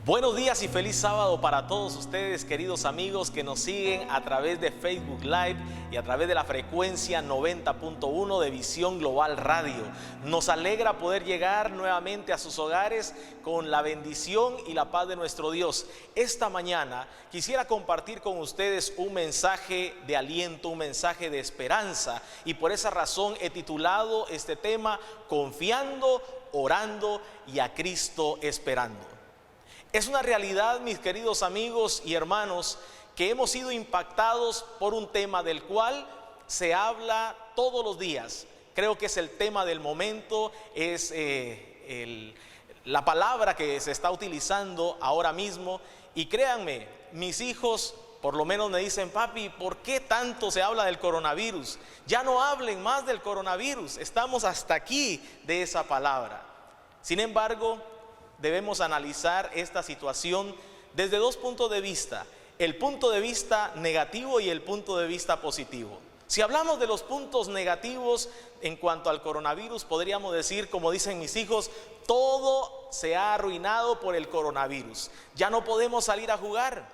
Buenos días y feliz sábado para todos ustedes, queridos amigos que nos siguen a través de Facebook Live y a través de la frecuencia 90.1 de Visión Global Radio. Nos alegra poder llegar nuevamente a sus hogares con la bendición y la paz de nuestro Dios. Esta mañana quisiera compartir con ustedes un mensaje de aliento, un mensaje de esperanza, y por esa razón he titulado este tema Confiando, Orando y a Cristo Esperando. Es una realidad, mis queridos amigos y hermanos, que hemos sido impactados por un tema del cual se habla todos los días. Creo que es el tema del momento, es la palabra que se está utilizando ahora mismo. Y créanme, mis hijos por lo menos me dicen: papi, ¿por qué tanto se habla del coronavirus? Ya no hablen más del coronavirus, estamos hasta aquí de esa palabra. Sin embargo, debemos analizar esta situación desde dos puntos de vista: el punto de vista negativo y el punto de vista positivo. Si hablamos de los puntos negativos en cuanto al coronavirus, podríamos decir, como dicen mis hijos, todo se ha arruinado por el coronavirus. Ya no podemos salir a jugar,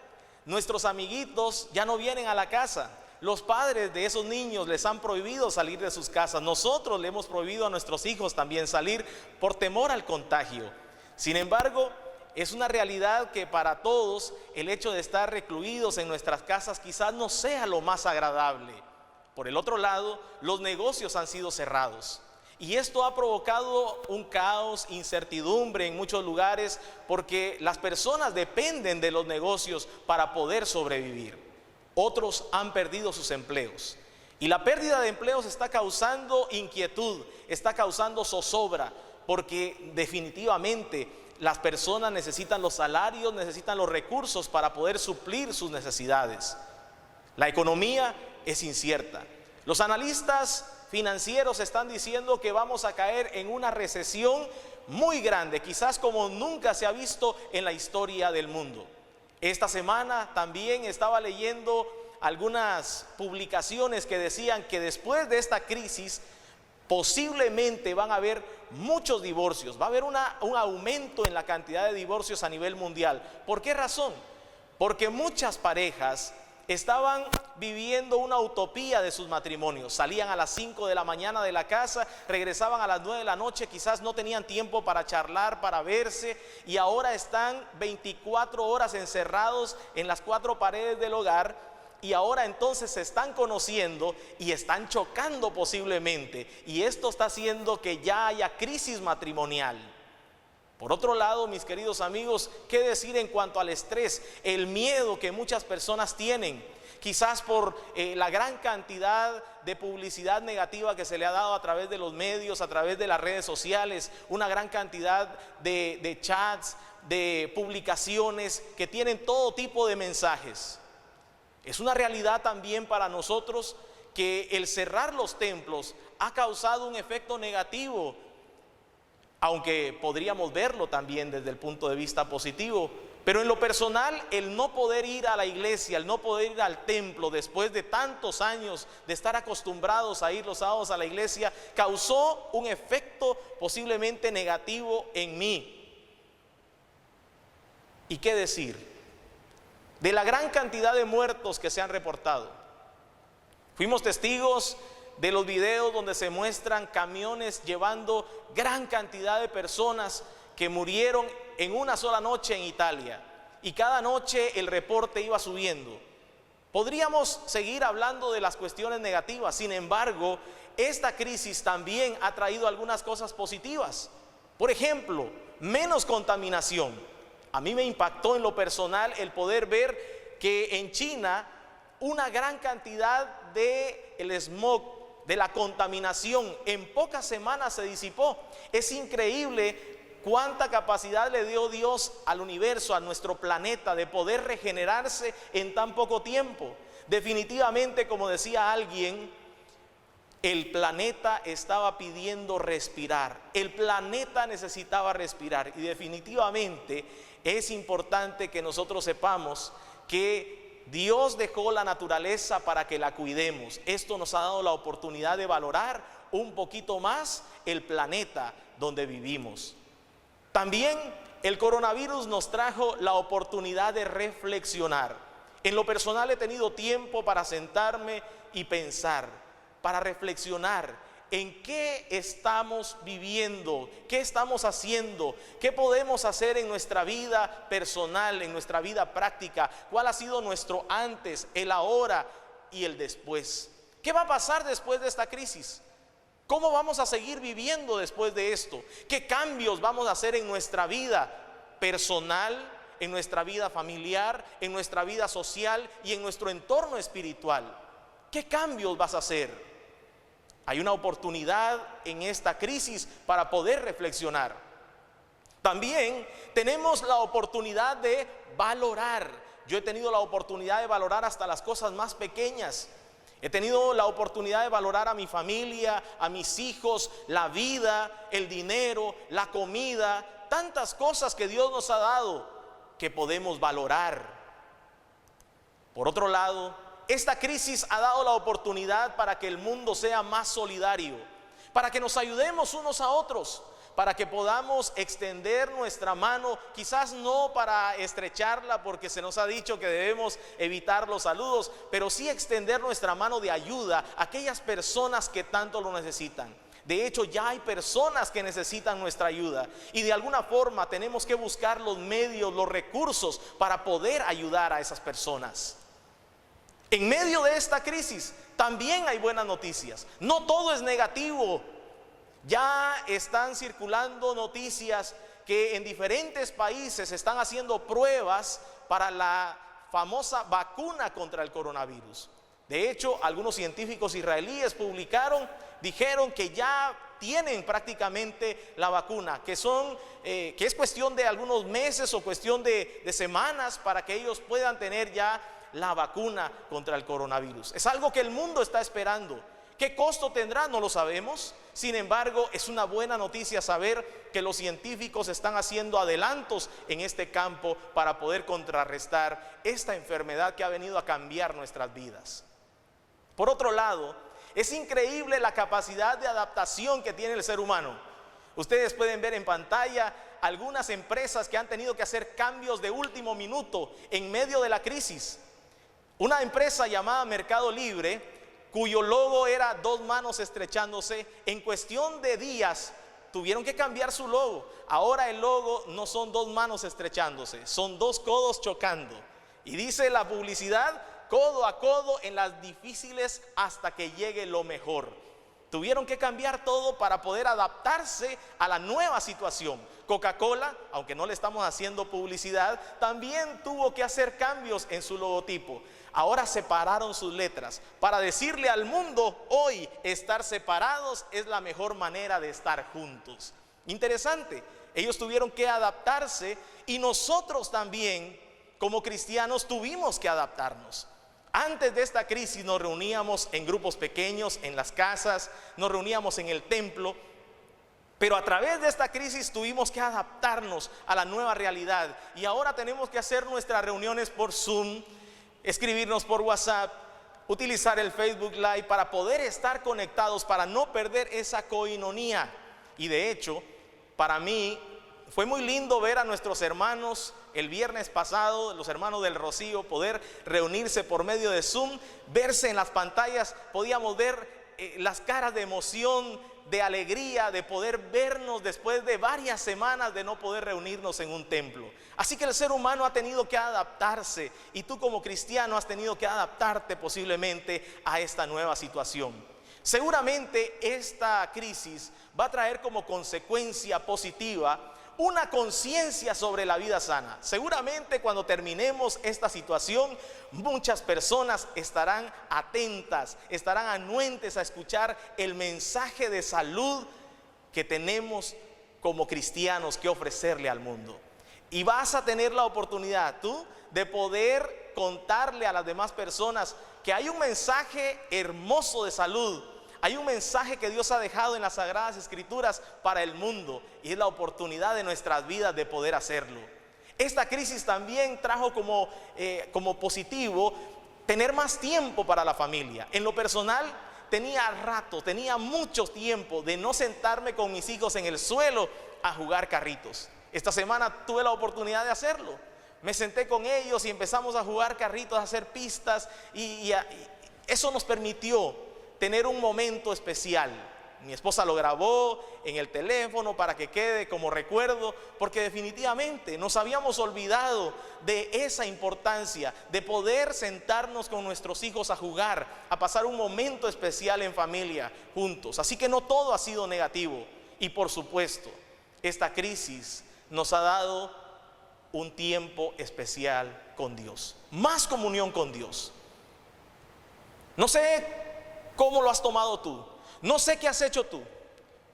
nuestros amiguitos ya no vienen a la casa, los padres de esos niños les han prohibido salir de sus casas, nosotros le hemos prohibido a nuestros hijos también salir por temor al contagio. Sin embargo, es una realidad que para todos el hecho de estar recluidos en nuestras casas quizás no sea lo más agradable. Por el otro lado, los negocios han sido cerrados y esto ha provocado un caos, incertidumbre en muchos lugares, porque las personas dependen de los negocios para poder sobrevivir. Otros han perdido sus empleos y la pérdida de empleos está causando inquietud, está causando zozobra, porque definitivamente las personas necesitan los salarios, necesitan los recursos para poder suplir sus necesidades. La economía es incierta. Los analistas financieros están diciendo que vamos a caer en una recesión muy grande, quizás como nunca se ha visto en la historia del mundo. Esta semana también estaba leyendo algunas publicaciones que decían que después de esta crisis posiblemente van a haber muchos divorcios, va a haber un aumento en la cantidad de divorcios a nivel mundial. ¿Por qué razón? Porque muchas parejas estaban viviendo una utopía de sus matrimonios. Salían a las 5 de la mañana de la casa, regresaban a las 9 de la noche, quizás no tenían tiempo para charlar, para verse, y ahora están 24 horas encerrados en las cuatro paredes del hogar. Y ahora entonces se están conociendo y están chocando posiblemente, y esto está haciendo que ya haya crisis matrimonial. Por otro lado, mis queridos amigos, ¿qué decir en cuanto al estrés? El miedo que muchas personas tienen, quizás por la gran cantidad de publicidad negativa que se le ha dado a través de los medios, a través de las redes sociales, una gran cantidad de chats, de publicaciones que tienen todo tipo de mensajes. Es una realidad también para nosotros que el cerrar los templos ha causado un efecto negativo, aunque podríamos verlo también desde el punto de vista positivo. Pero en lo personal, el no poder ir a la iglesia, el no poder ir al templo después de tantos años de estar acostumbrados a ir los sábados a la iglesia, causó un efecto posiblemente negativo en mí. ¿Y qué decir de la gran cantidad de muertos que se han reportado? Fuimos testigos de los videos donde se muestran camiones llevando gran cantidad de personas que murieron en una sola noche en Italia, y cada noche el reporte iba subiendo. Podríamos seguir hablando de las cuestiones negativas, sin embargo, esta crisis también ha traído algunas cosas positivas. Por ejemplo, menos contaminación. A mí me impactó en lo personal el poder ver que en China una gran cantidad del smog, de la contaminación, en pocas semanas se disipó. Es increíble cuánta capacidad le dio Dios al universo, a nuestro planeta, de poder regenerarse en tan poco tiempo. Definitivamente, como decía alguien, el planeta estaba pidiendo respirar, el planeta necesitaba respirar, y definitivamente es importante que nosotros sepamos que Dios dejó la naturaleza para que la cuidemos. Esto nos ha dado la oportunidad de valorar un poquito más el planeta donde vivimos. También el coronavirus nos trajo la oportunidad de reflexionar. En lo personal he tenido tiempo para sentarme y pensar, para reflexionar en qué estamos viviendo, qué estamos haciendo, qué podemos hacer en nuestra vida personal, en nuestra vida práctica, cuál ha sido nuestro antes, el ahora y el después. ¿Qué va a pasar después de esta crisis? ¿Cómo vamos a seguir viviendo después de esto? ¿Qué cambios vamos a hacer en nuestra vida personal, en nuestra vida familiar, en nuestra vida social y en nuestro entorno espiritual? ¿Qué cambios vas a hacer? Hay una oportunidad en esta crisis para poder reflexionar. También tenemos la oportunidad de valorar. Yo he tenido la oportunidad de valorar hasta las cosas más pequeñas. He tenido la oportunidad de valorar a mi familia, a mis hijos, la vida, el dinero, la comida, tantas cosas que Dios nos ha dado que podemos valorar. Por otro lado, esta crisis ha dado la oportunidad para que el mundo sea más solidario, para que nos ayudemos unos a otros, para que podamos extender nuestra mano, quizás no para estrecharla porque se nos ha dicho que debemos evitar los saludos, pero sí extender nuestra mano de ayuda a aquellas personas que tanto lo necesitan. De hecho, ya hay personas que necesitan nuestra ayuda y de alguna forma tenemos que buscar los medios, los recursos para poder ayudar a esas personas. En medio de esta crisis también hay buenas noticias. No todo es negativo. Ya están circulando noticias que en diferentes países están haciendo pruebas para la famosa vacuna contra el coronavirus. De hecho, algunos científicos israelíes dijeron que ya tienen prácticamente la vacuna, que es cuestión de algunos meses o cuestión de semanas para que ellos puedan tener ya la vacuna contra el coronavirus. Es algo que el mundo está esperando. ¿Qué costo tendrá? No lo sabemos. Sin embargo, es una buena noticia saber que los científicos están haciendo adelantos en este campo para poder contrarrestar esta enfermedad que ha venido a cambiar nuestras vidas. Por otro lado, es increíble la capacidad de adaptación que tiene el ser humano. Ustedes pueden ver en pantalla algunas empresas que han tenido que hacer cambios de último minuto en medio de la crisis. Una empresa llamada Mercado Libre, cuyo logo era dos manos estrechándose, en cuestión de días tuvieron que cambiar su logo. Ahora el logo no son dos manos estrechándose, son dos codos chocando. Y dice la publicidad, codo a codo en las difíciles hasta que llegue lo mejor. Tuvieron que cambiar todo para poder adaptarse a la nueva situación. Coca-Cola, aunque no le estamos haciendo publicidad, también tuvo que hacer cambios en su logotipo. Ahora separaron sus letras para decirle al mundo, hoy estar separados es la mejor manera de estar juntos. Interesante, ellos tuvieron que adaptarse y nosotros también como cristianos tuvimos que adaptarnos. Antes de esta crisis nos reuníamos en grupos pequeños, en las casas, nos reuníamos en el templo, pero a través de esta crisis tuvimos que adaptarnos a la nueva realidad y ahora tenemos que hacer nuestras reuniones por Zoom, escribirnos por WhatsApp, utilizar el Facebook Live para poder estar conectados, para no perder esa coinonía. Y de hecho, para mí fue muy lindo ver a nuestros hermanos el viernes pasado, los hermanos del Rocío, poder reunirse por medio de Zoom, verse en las pantallas, podíamos ver las caras de emoción, de alegría, de poder vernos después de varias semanas de no poder reunirnos en un templo. Así que el ser humano ha tenido que adaptarse y tú como cristiano has tenido que adaptarte posiblemente a esta nueva situación. Seguramente esta crisis va a traer como consecuencia positiva una conciencia sobre la vida sana. Seguramente cuando terminemos esta situación, muchas personas estarán atentas, estarán anuentes a escuchar el mensaje de salud que tenemos como cristianos que ofrecerle al mundo. Y vas a tener la oportunidad tú de poder contarle a las demás personas que hay un mensaje hermoso de salud. Hay un mensaje que Dios ha dejado en las Sagradas Escrituras para el mundo y es la oportunidad de nuestras vidas de poder hacerlo. Esta crisis también trajo como positivo tener más tiempo para la familia. En lo personal tenía mucho tiempo de no sentarme con mis hijos en el suelo a jugar carritos. Esta semana tuve la oportunidad de hacerlo. Me senté con ellos y empezamos a jugar carritos, a hacer pistas y eso nos permitió tener un momento especial. Mi esposa lo grabó en el teléfono para que quede como recuerdo, porque definitivamente nos habíamos olvidado de esa importancia de poder sentarnos con nuestros hijos a jugar, a pasar un momento especial en familia juntos. Así que no todo ha sido negativo. Y por supuesto, esta crisis nos ha dado un tiempo especial con Dios, más comunión con Dios. No sé cómo lo has tomado tú. No sé qué has hecho tú,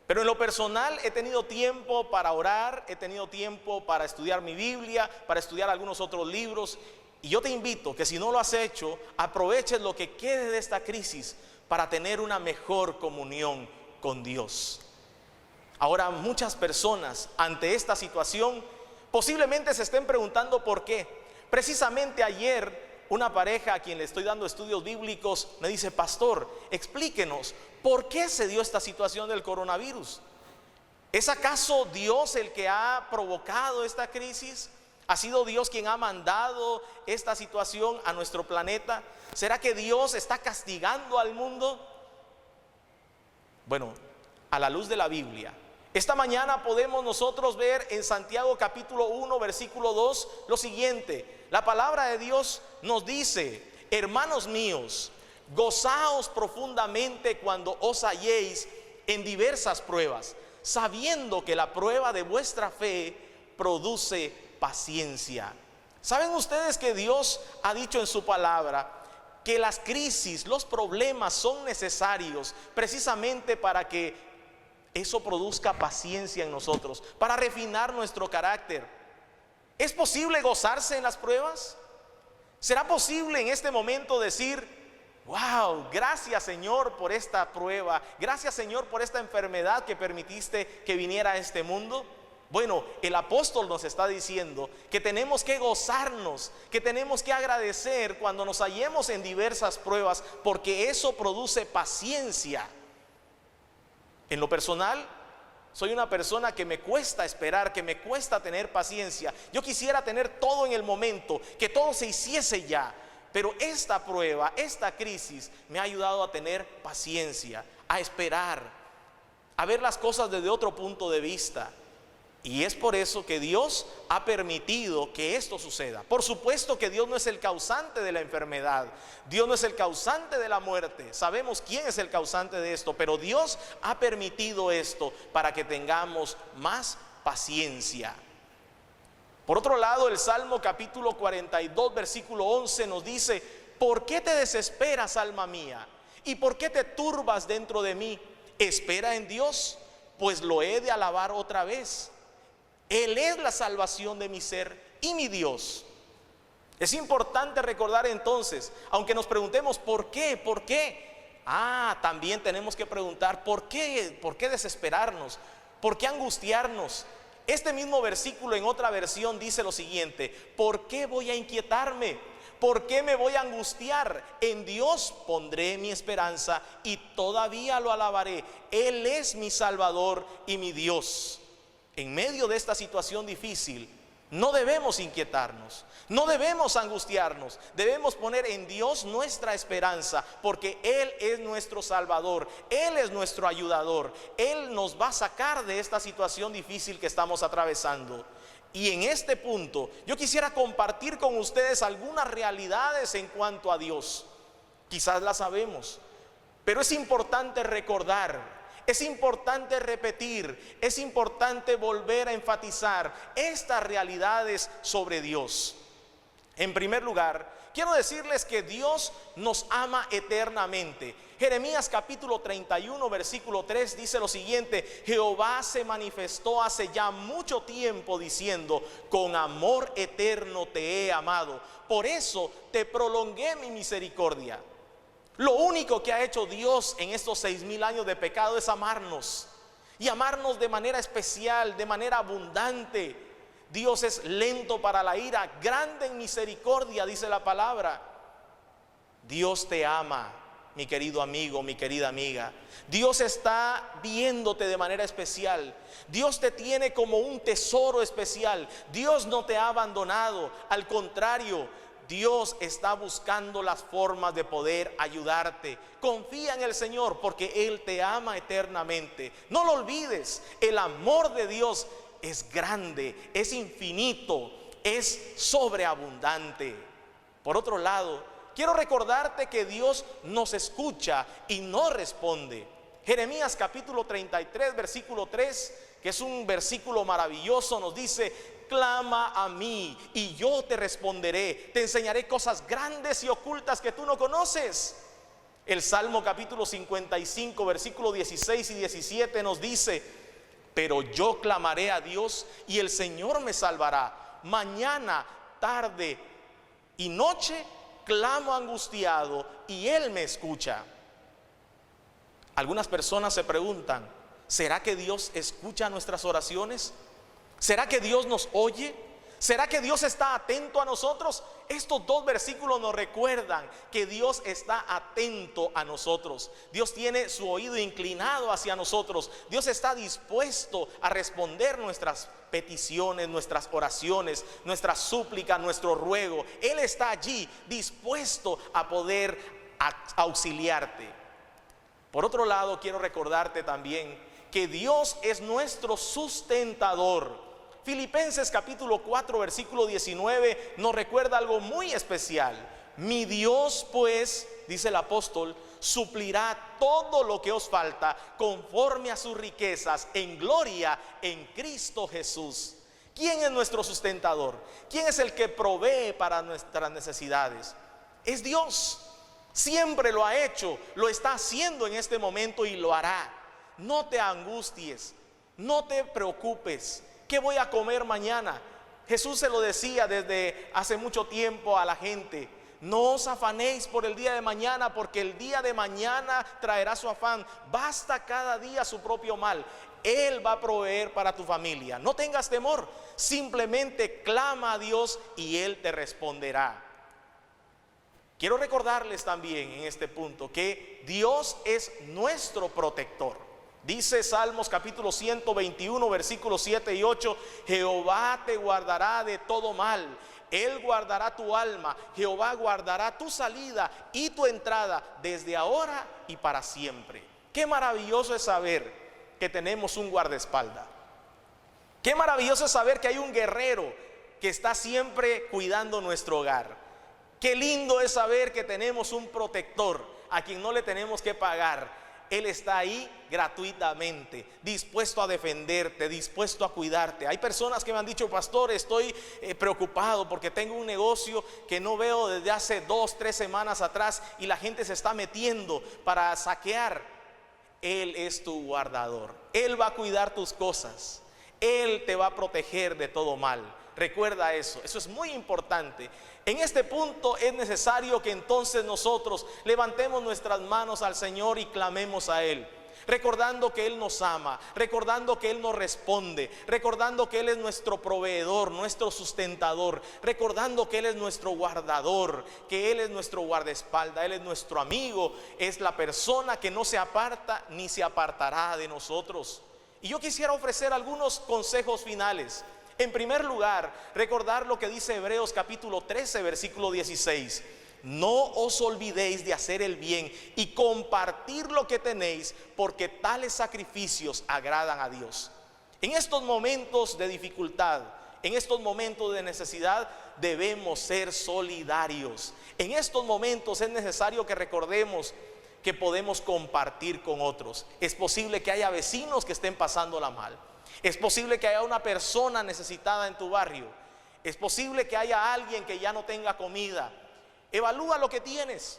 pero en lo personal he tenido tiempo para orar, he tenido tiempo para estudiar mi Biblia, para estudiar algunos otros libros. Y yo te invito que si no lo has hecho, aproveches lo que quede de esta crisis para tener una mejor comunión con Dios. Ahora, muchas personas ante esta situación posiblemente se estén preguntando por qué. Precisamente ayer una pareja a quien le estoy dando estudios bíblicos me dice: pastor, explíquenos, ¿por qué se dio esta situación del coronavirus? ¿Es acaso Dios el que ha provocado esta crisis? ¿Ha sido Dios quien ha mandado esta situación a nuestro planeta? ¿Será que Dios está castigando al mundo? Bueno, a la luz de la Biblia, esta mañana podemos nosotros ver en Santiago capítulo 1 versículo 2 lo siguiente. La palabra de Dios nos dice: hermanos míos, gozaos profundamente cuando os halléis en diversas pruebas, sabiendo que la prueba de vuestra fe produce paciencia. ¿Saben ustedes que Dios ha dicho en su palabra que las crisis, los problemas son necesarios precisamente para que eso produzca paciencia en nosotros, para refinar nuestro carácter? ¿Es posible gozarse en las pruebas? ¿Será posible en este momento decir: wow, gracias Señor por esta prueba, gracias Señor por esta enfermedad que permitiste que viniera a este mundo? Bueno, el apóstol nos está diciendo que tenemos que gozarnos, que tenemos que agradecer cuando nos hallemos en diversas pruebas, porque eso produce paciencia. En lo personal, soy una persona que me cuesta esperar, que me cuesta tener paciencia. Yo quisiera tener todo en el momento, que todo se hiciese ya. Pero esta prueba, esta crisis me ha ayudado a tener paciencia, a esperar, a ver las cosas desde otro punto de vista. Y es por eso que Dios ha permitido que esto suceda. Por supuesto que Dios no es el causante de la enfermedad, Dios no es el causante de la muerte. Sabemos quién es el causante de esto, pero Dios ha permitido esto para que tengamos más paciencia. Por otro lado, el Salmo capítulo 42 versículo 11 nos dice: ¿por qué te desesperas, alma mía? ¿Y por qué te turbas dentro de mí? Espera en Dios, pues lo he de alabar otra vez. Él es la salvación de mi ser y mi Dios. Es importante recordar entonces, aunque nos preguntemos ¿por qué? ¿Por qué? También tenemos que preguntar ¿por qué? ¿Por qué desesperarnos? ¿Por qué angustiarnos? Este mismo versículo en otra versión dice lo siguiente: ¿por qué voy a inquietarme? ¿Por qué me voy a angustiar? En Dios pondré mi esperanza y todavía lo alabaré. Él es mi Salvador y mi Dios. En medio de esta situación difícil, no debemos inquietarnos, no debemos angustiarnos. Debemos poner en Dios nuestra esperanza, porque Él es nuestro Salvador, Él es nuestro ayudador. Él nos va a sacar de esta situación difícil que estamos atravesando. Y en este punto yo quisiera compartir con ustedes algunas realidades en cuanto a Dios. Quizás las sabemos, pero es importante recordar, es importante repetir, es importante volver a enfatizar estas realidades sobre Dios. En primer lugar, quiero decirles que Dios nos ama eternamente. Jeremías capítulo 31 versículo 3 dice lo siguiente: Jehová se manifestó hace ya mucho tiempo diciendo: con amor eterno te he amado, por eso te prolongué mi misericordia. Lo único que ha hecho Dios en estos 6000 años de pecado es amarnos, y amarnos de manera especial, de manera abundante. Dios es lento para la ira, grande en misericordia, dice la palabra. Dios te ama. mi querido amigo, mi querida amiga. Dios está viéndote de manera especial. Dios te tiene como un tesoro especial. Dios no te ha abandonado. Al contrario, Dios está buscando las formas de poder ayudarte. Confía en el Señor porque Él te ama eternamente. No lo olvides, el amor de Dios es grande, es infinito, es sobreabundante. Por otro lado, quiero recordarte que Dios nos escucha y nos responde. Jeremías capítulo 33, versículo 3, que es un versículo maravilloso, nos dice: clama a mí y yo te responderé, te enseñaré cosas grandes y ocultas que tú no conoces. El Salmo capítulo 55, versículo 16 y 17 nos dice: pero yo clamaré a Dios y el Señor me salvará. Mañana, tarde y noche clamo angustiado y Él me escucha. Algunas personas se preguntan: ¿será que Dios escucha nuestras oraciones? ¿Será que Dios nos oye? ¿Será que Dios está atento a nosotros? Estos dos versículos nos recuerdan que Dios está atento a nosotros. Dios tiene su oído inclinado hacia nosotros. Dios está dispuesto a responder nuestras peticiones, nuestras oraciones, nuestras súplicas, nuestro ruego. Él está allí dispuesto a poder auxiliarte. Por otro lado, quiero recordarte también que Dios es nuestro sustentador. Filipenses capítulo 4, versículo 19 nos recuerda algo muy especial. Mi Dios, pues, dice el apóstol, suplirá todo lo que os falta conforme a sus riquezas en gloria en Cristo Jesús. ¿Quién es nuestro sustentador? ¿Quién es el que provee para nuestras necesidades? Es Dios. Siempre lo ha hecho, lo está haciendo en este momento y lo hará. No te angusties, no te preocupes. ¿Qué voy a comer mañana? Jesús se lo decía desde hace mucho tiempo a la gente: no os afanéis por el día de mañana, porque el día de mañana traerá su afán. Basta cada día su propio mal. Él va a proveer para tu familia. No tengas temor, simplemente clama a Dios y Él te responderá. Quiero recordarles también en este punto que Dios es nuestro protector. Dice Salmos capítulo 121, versículos 7 y 8: Jehová te guardará de todo mal, Él guardará tu alma, Jehová guardará tu salida y tu entrada desde ahora y para siempre. Qué maravilloso es saber que tenemos un guardaespaldas. Qué maravilloso es saber que hay un guerrero que está siempre cuidando nuestro hogar. Qué lindo es saber que tenemos un protector a quien no le tenemos que pagar. Él está ahí gratuitamente, dispuesto a defenderte, dispuesto a cuidarte. Hay personas que me han dicho: pastor, estoy preocupado porque tengo un negocio que no veo desde hace 2, 3 semanas atrás y la gente se está metiendo para saquear. Él es tu guardador. Él va a cuidar tus cosas. Él te va a proteger de todo mal. Recuerda eso es muy importante. En este punto es necesario que entonces nosotros levantemos nuestras manos al Señor y clamemos a Él, recordando que Él nos ama, recordando que Él nos responde, recordando que Él es nuestro proveedor, nuestro sustentador, recordando que Él es nuestro guardador, que Él es nuestro guardaespaldas, Él es nuestro amigo, es la persona que no se aparta ni se apartará de nosotros. Y yo quisiera ofrecer algunos consejos finales. En primer lugar, recordar lo que dice Hebreos capítulo 13, versículo 16. No os olvidéis de hacer el bien y compartir lo que tenéis, porque tales sacrificios agradan a Dios. En estos momentos de dificultad, en estos momentos de necesidad, debemos ser solidarios. En estos momentos es necesario que recordemos que podemos compartir con otros. Es posible que haya vecinos que estén pasándola mal. Es posible que haya una persona necesitada en tu barrio. Es posible que haya alguien que ya no tenga comida. Evalúa lo que tienes.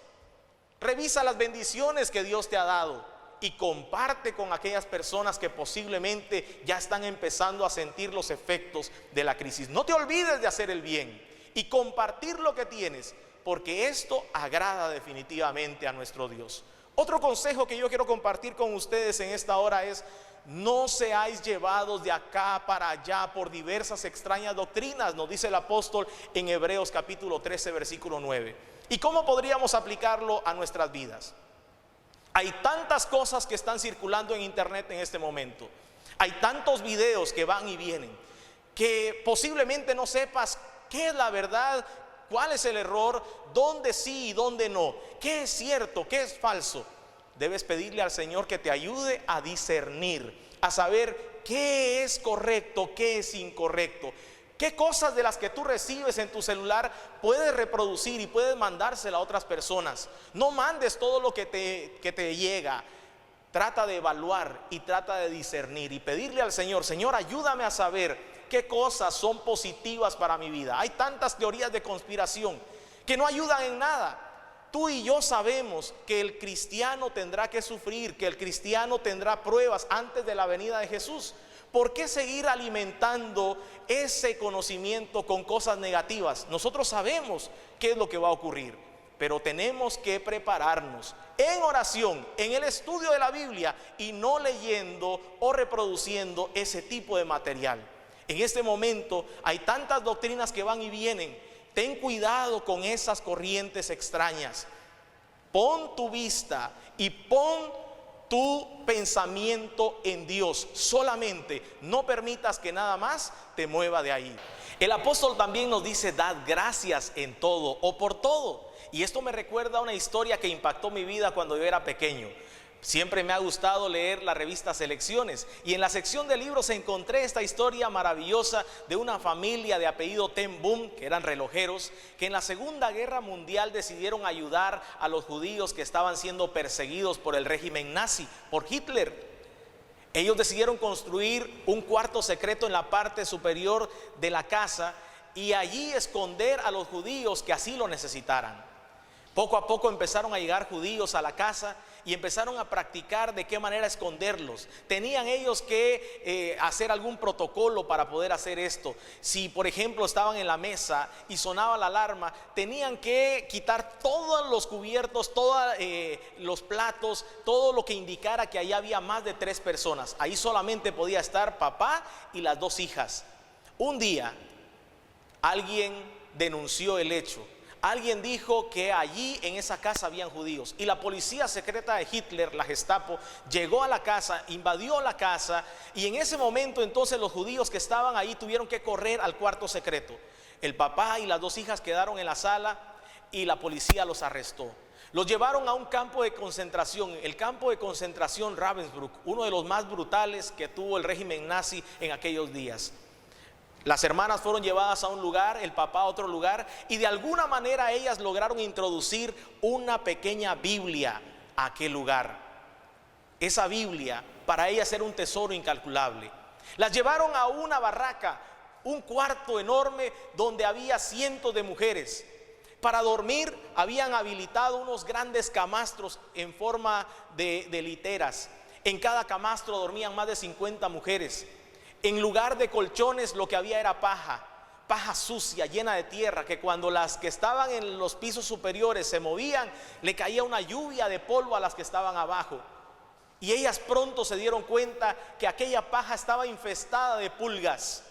Revisa las bendiciones que Dios te ha dado y comparte con aquellas personas que posiblemente ya están empezando a sentir los efectos de la crisis. No te olvides de hacer el bien y compartir lo que tienes, porque esto agrada definitivamente a nuestro Dios. Otro consejo que yo quiero compartir con ustedes en esta hora es: no seáis llevados de acá para allá por diversas extrañas doctrinas, nos dice el apóstol en Hebreos capítulo 13, versículo 9. ¿Y cómo podríamos aplicarlo a nuestras vidas? Hay tantas cosas que están circulando en internet en este momento. Hay tantos videos que van y vienen, que posiblemente no sepas qué es la verdad, cuál es el error, dónde sí y dónde no, qué es cierto, qué es falso. Debes pedirle al Señor que te ayude a discernir, a saber qué es correcto, qué es incorrecto. ¿Qué cosas de las que tú recibes en tu celular puedes reproducir y puedes mandársela a otras personas? No mandes todo lo que te llega. Trata de evaluar y trata de discernir y pedirle al Señor: Señor, ayúdame a saber qué cosas son positivas para mi vida. Hay tantas teorías de conspiración que no ayudan en nada. Tú y yo sabemos que el cristiano tendrá que sufrir, que el cristiano tendrá pruebas antes de la venida de Jesús. ¿Por qué seguir alimentando ese conocimiento con cosas negativas? Nosotros sabemos qué es lo que va a ocurrir, pero tenemos que prepararnos en oración, en el estudio de la Biblia, y no leyendo o reproduciendo ese tipo de material. En este momento hay tantas doctrinas que van y vienen. Ten cuidado con esas corrientes extrañas. Pon tu vista y pon tu pensamiento en Dios solamente. No permitas que nada más te mueva de ahí. El apóstol también nos dice: dad gracias en todo o por todo. Y esto me recuerda a una historia que impactó mi vida cuando yo era pequeño. Siempre me ha gustado leer la revista Selecciones, y en la sección de libros encontré esta historia maravillosa de una familia de apellido Ten Boom, que eran relojeros, que en la Segunda Guerra Mundial decidieron ayudar a los judíos que estaban siendo perseguidos por el régimen nazi, por Hitler. Ellos decidieron construir un cuarto secreto en la parte superior de la casa y allí esconder a los judíos que así lo necesitaran. Poco a poco empezaron a llegar judíos a la casa y empezaron a practicar de qué manera esconderlos. Tenían ellos que hacer algún protocolo para poder hacer esto. Si por ejemplo estaban en la mesa y sonaba la alarma, tenían que quitar todos los cubiertos, todos los platos, todo lo que indicara que ahí había más de 3 personas. Ahí solamente podía estar papá y las 2 hijas. Un día alguien denunció el hecho. Alguien dijo que allí en esa casa habían judíos, y la policía secreta de Hitler, la Gestapo, llegó a la casa, invadió la casa, y en ese momento entonces los judíos que estaban ahí tuvieron que correr al cuarto secreto. El papá y las 2 hijas quedaron en la sala y la policía los arrestó. Los llevaron a un campo de concentración, el campo de concentración Ravensbrück, uno de los más brutales que tuvo el régimen nazi en aquellos días. Las hermanas fueron llevadas a un lugar, el papá a otro lugar, y de alguna manera ellas lograron introducir una pequeña Biblia a aquel lugar. Esa Biblia para ellas era un tesoro incalculable. Las llevaron a una barraca, un cuarto enorme donde había cientos de mujeres. Para dormir habían habilitado unos grandes camastros en forma de literas. En cada camastro dormían más de 50 mujeres. En lugar de colchones lo que había era paja sucia, llena de tierra, que cuando las que estaban en los pisos superiores se movían, le caía una lluvia de polvo a las que estaban abajo. Y ellas pronto se dieron cuenta que aquella paja estaba infestada de pulgas.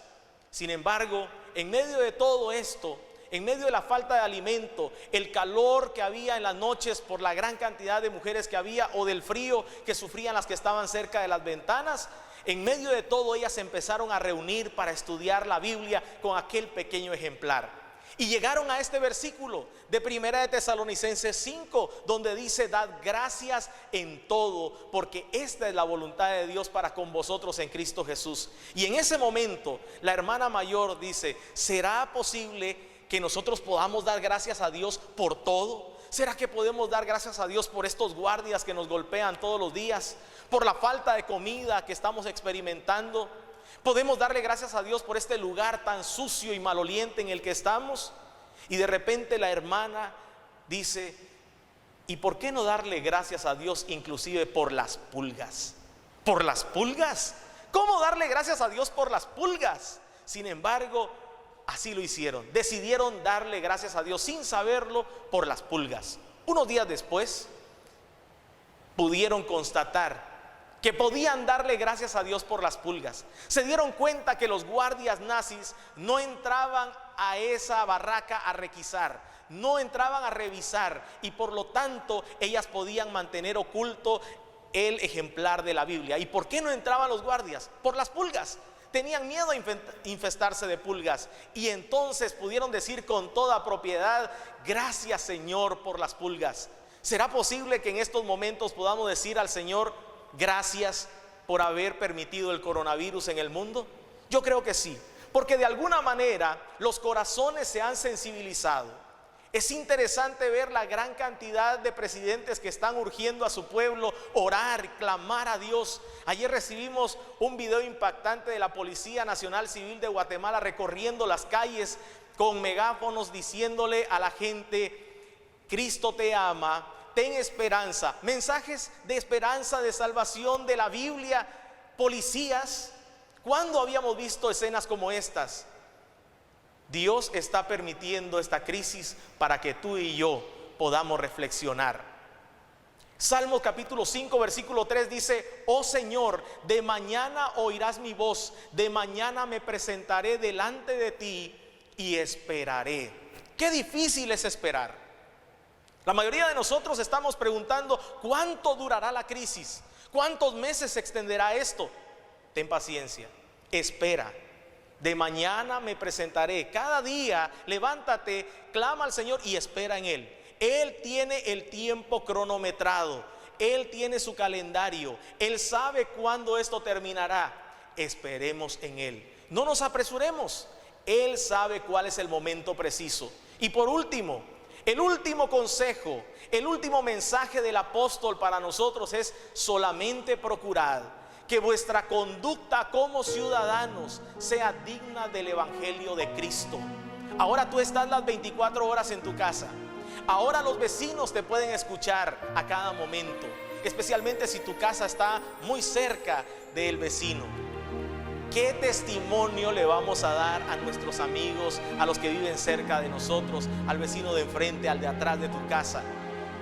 Sin embargo, en medio de todo esto, en medio de la falta de alimento, el calor que había en las noches por la gran cantidad de mujeres que había, o del frío que sufrían las que estaban cerca de las ventanas, en medio de todo ellas se empezaron a reunir para estudiar la Biblia con aquel pequeño ejemplar. Y llegaron a este versículo de Primera de Tesalonicenses 5, donde dice: dad gracias en todo, porque esta es la voluntad de Dios para con vosotros en Cristo Jesús. Y en ese momento la hermana mayor dice: ¿será posible que nosotros podamos dar gracias a Dios por todo? ¿Será que podemos dar gracias a Dios por estos guardias que nos golpean todos los días? ¿Por la falta de comida que estamos experimentando? ¿Podemos darle gracias a Dios por este lugar tan sucio y maloliente en el que estamos? Y de repente la hermana dice: ¿y por qué no darle gracias a Dios inclusive por las pulgas? ¿Por las pulgas? ¿Cómo darle gracias a Dios por las pulgas? Sin embargo, así lo hicieron. Decidieron darle gracias a Dios sin saberlo por las pulgas. Unos días después pudieron constatar que podían darle gracias a Dios por las pulgas. Se dieron cuenta que los guardias nazis no entraban a esa barraca a requisar, no entraban a revisar y por lo tanto ellas podían mantener oculto el ejemplar de la Biblia. ¿Y por qué no entraban los guardias? Por las pulgas. Tenían miedo a infestarse de pulgas y entonces pudieron decir con toda propiedad: gracias, Señor, por las pulgas. ¿Será posible que en estos momentos podamos decir al Señor gracias por haber permitido el coronavirus en el mundo? Yo creo que sí, porque de alguna manera los corazones se han sensibilizado. Es interesante ver la gran cantidad de presidentes que están urgiendo a su pueblo orar, clamar a Dios. Ayer recibimos un video impactante de la Policía Nacional Civil de Guatemala recorriendo las calles con megáfonos diciéndole a la gente: Cristo te ama, ten esperanza. Mensajes de esperanza, de salvación de la Biblia. Policías, ¿cuándo habíamos visto escenas como estas? Dios está permitiendo esta crisis para que tú y yo podamos reflexionar. Salmos capítulo 5 versículo 3 dice: oh Señor, de mañana oirás mi voz, de mañana me presentaré delante de ti y esperaré. Qué difícil es esperar. La mayoría de nosotros estamos preguntando: ¿cuánto durará la crisis? ¿Cuántos meses se extenderá esto? Ten paciencia, espera. De mañana me presentaré. Cada día levántate, clama al Señor y espera en Él. Él tiene el tiempo cronometrado, Él tiene su calendario, Él sabe cuándo esto terminará. Esperemos en Él, no nos apresuremos. Él sabe cuál es el momento preciso. Y por último, el último consejo, el último mensaje del apóstol para nosotros es: solamente procurad que vuestra conducta como ciudadanos sea digna del Evangelio de Cristo. Ahora tú estás las 24 horas en tu casa. Ahora los vecinos te pueden escuchar a cada momento, especialmente si tu casa está muy cerca del vecino. ¿Qué testimonio le vamos a dar a nuestros amigos, a los que viven cerca de nosotros, al vecino de enfrente, al de atrás de tu casa?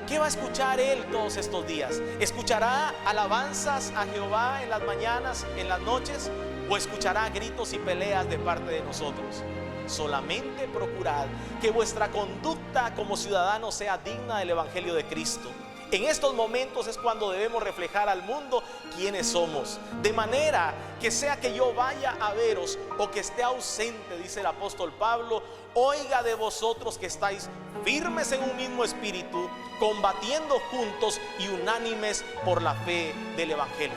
¿Qué va a escuchar él todos estos días? ¿Escuchará alabanzas a Jehová en las mañanas, en las noches? ¿O escuchará gritos y peleas de parte de nosotros? Solamente procurad que vuestra conducta como ciudadanos sea digna del Evangelio de Cristo. En estos momentos es cuando debemos reflejar al mundo quiénes somos, de manera que sea que yo vaya a veros o que esté ausente, dice el apóstol Pablo, oiga de vosotros que estáis firmes en un mismo espíritu, combatiendo juntos y unánimes por la fe del Evangelio.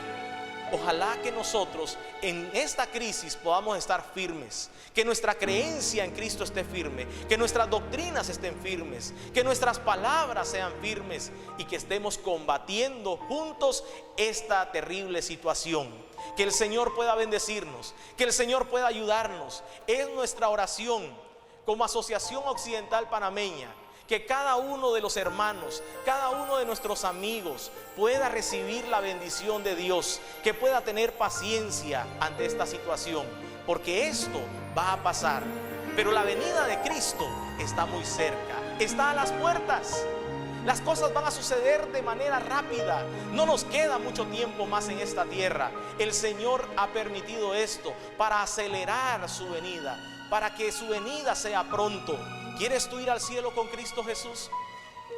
Ojalá que nosotros en esta crisis podamos estar firmes, que nuestra creencia en Cristo esté firme, que nuestras doctrinas estén firmes, que nuestras palabras sean firmes y que estemos combatiendo juntos esta terrible situación. Que el Señor pueda bendecirnos, que el Señor pueda ayudarnos. Es nuestra oración como Asociación Occidental Panameña, que cada uno de los hermanos, cada uno de nuestros amigos pueda recibir la bendición de Dios, que pueda tener paciencia ante esta situación, porque esto va a pasar, pero la venida de Cristo está muy cerca, está a las puertas. Las cosas van a suceder de manera rápida, no nos queda mucho tiempo más en esta tierra. El Señor ha permitido esto para acelerar su venida, para que su venida sea pronto. ¿Quieres tú ir al cielo con Cristo Jesús?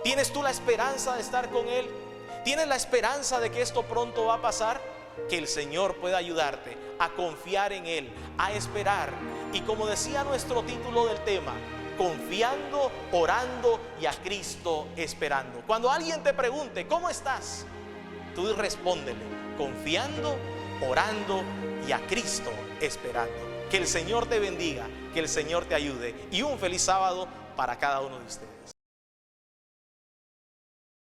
¿Tienes tú la esperanza de estar con Él? ¿Tienes la esperanza de que esto pronto va a pasar? Que el Señor pueda ayudarte a confiar en Él, a esperar. Y como decía nuestro título del tema, confiando, orando y a Cristo esperando. Cuando alguien te pregunte, ¿cómo estás?, tú respóndele, confiando, orando y a Cristo esperando. Que el Señor te bendiga, que el Señor te ayude y un feliz sábado para cada uno de ustedes.